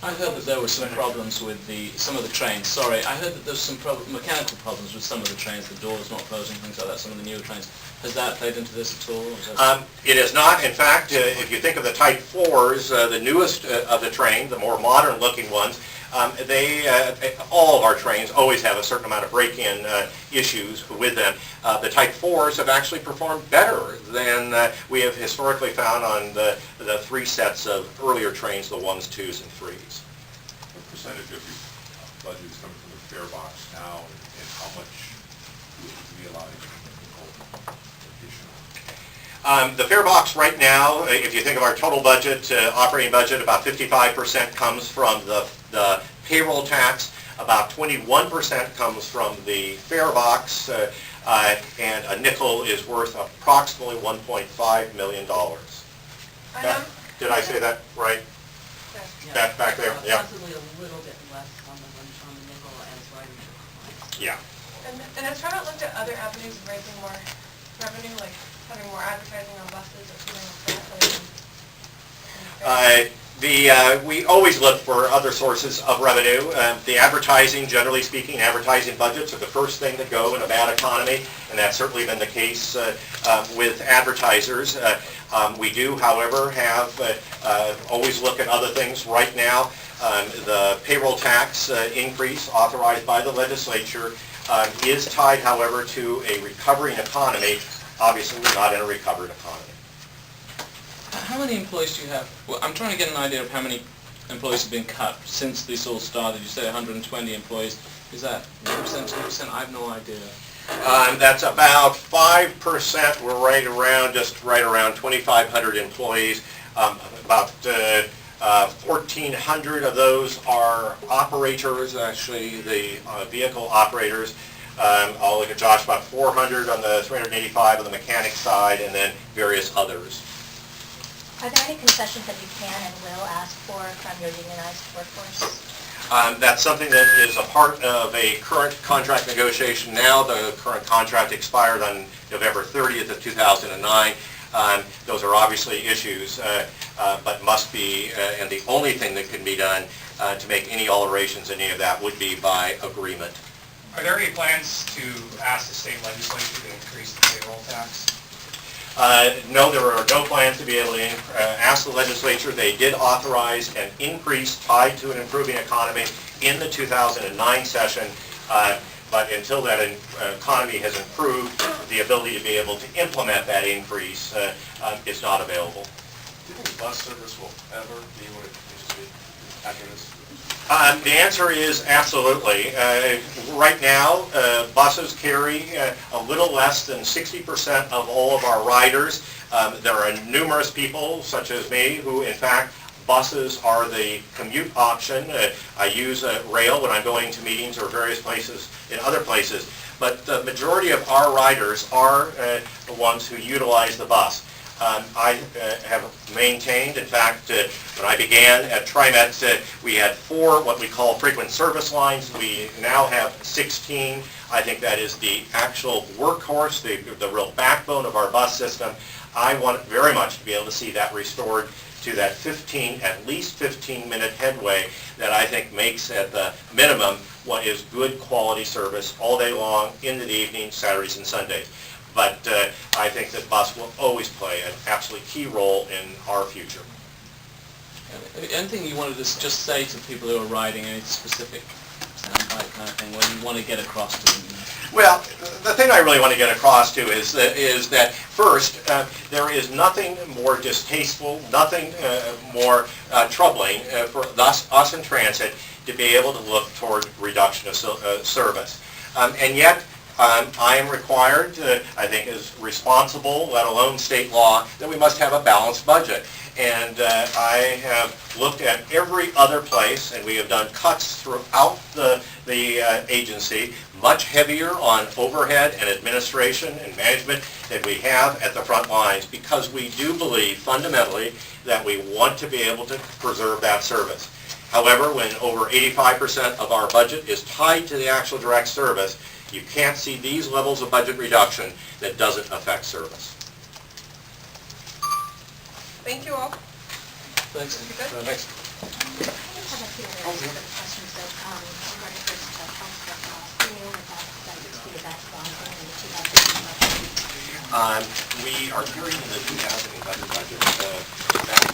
I heard that there were some problems with some of the trains. Sorry, I heard that there's some mechanical problems with some of the trains, the doors not closing, things like that, some of the newer trains. Has that played into this at all? It is not. In fact, if you think of the Type 4s, the newest of the train, the more modern looking ones, all of our trains always have a certain amount of break-in issues with them. The Type 4s have actually performed better than we have historically found on the three sets of earlier trains, the 1s, 2s, and 3s. What percentage of your budget is coming from the fare box now, and how much do you realize additional? The fare box right now, if you think of our total budget, operating budget, about 55% comes from the payroll tax, about 21% comes from the fare box, and a nickel is worth approximately $1.5 million. Did I say that right? Yeah. Back there? Yeah. Possibly a little bit less on the nickel as riders. Yeah. And has TriMet looked at other avenues of raising more revenue, like having more advertising on buses or something like that? We always look for other sources of revenue. The advertising, generally speaking, advertising budgets are the first thing that go in a bad economy, and that's certainly been the case with advertisers. We do, however, have always look at other things. Right now, the payroll tax increase authorized by the legislature is tied, however, to a recovering economy. Obviously, we're not in a recovered economy. How many employees do you have? Well, I'm trying to get an idea of how many employees have been cut since this all started. You said 120 employees. Is that 1%, 2%? I have no idea. That's about 5%. We're right around 2,500 employees. About 1,400 of those are operators, actually the vehicle operators. I'll look at Josh, about 400 on the 385 on the mechanic side, and then various others. Are there any concessions that you can and will ask for from your unionized workforce? That's something that is a part of a current contract negotiation now. The current contract expired on November 30th of 2009. Those are obviously issues, but must be, and the only thing that can be done to make any alterations in any of that would be by agreement. Are there any plans to ask the state legislature to increase the payroll tax? No, there are no plans to be able to ask the legislature. They did authorize an increase tied to an improving economy in the 2009 session, but until that economy has improved, the ability to be able to implement that increase is not available. Do you think bus service will ever be what it used to be after this? The answer is absolutely. Right now, buses carry a little less than 60% of all of our riders. There are numerous people, such as me, who in fact buses are the commute option. I use rail when I'm going to meetings or various places in other places, but the majority of our riders are the ones who utilize the bus. I have maintained, in fact, when I began at TriMet, we had 4 what we call frequent service lines. We now have 16. I think that is the actual workhorse, the real backbone of our bus system. I want very much to be able to see that restored to that at least 15-minute headway that I think makes at the minimum what is good quality service all day long, into the evening, Saturdays and Sundays. But I think that bus will always play an absolutely key role in our future. Anything you wanted to just say to people who are riding, any specific soundbite kind of thing, what you want to get across to them? Well, the thing I really want to get across to is that first, there is nothing more distasteful, nothing more troubling for us in transit to be able to look toward reduction of service. And yet, I am required, I think is responsible, let alone state law, that we must have a balanced budget. And I have looked at every other place, and we have done cuts throughout the agency, much heavier on overhead and administration and management than we have at the front lines, because we do believe fundamentally that we want to be able to preserve that service. However, when over 85% of our budget is tied to the actual direct service, you can't see these levels of budget reduction that doesn't affect service. Thank you all. Thanks. Thanks. I just have a other questions that, regarding first healthcare costs, do you know what that would be about long-term in the 2018 budget? We are carrying in the 2011 budget, that